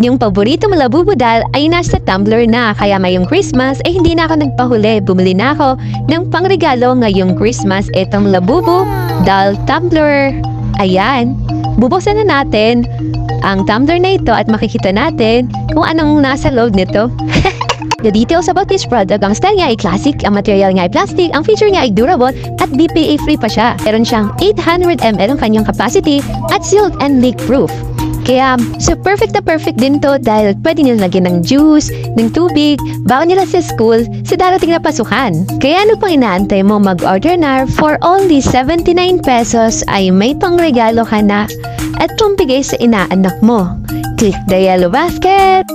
Yung paborito mo labubudal ay nasa tumbler na, kaya ngayong Christmas ay hindi na ako nagpahuli. Bumili na ako ng pangregalo ngayong Christmas, itong Labubu Dal Tumbler. Ayan, bubuksan na natin ang tumbler na ito at makikita natin kung anong nasa loob nito. The details about this product: ang style niya ay classic, ang material niya ay plastic, ang feature niya ay durable at BPA-free pa siya. Meron siyang 800 ml ang kanyang capacity at sealed and leak-proof. Kaya, so perfect na perfect din to dahil pwede nila lagyan ng juice, ng tubig, baon nila sa school, sa darating na pasukan. Kaya ano pang inaantay mo, mag-order na for only 79 pesos ay may pangregalo ka na at pambigay sa inaanak mo. Click the yellow basket!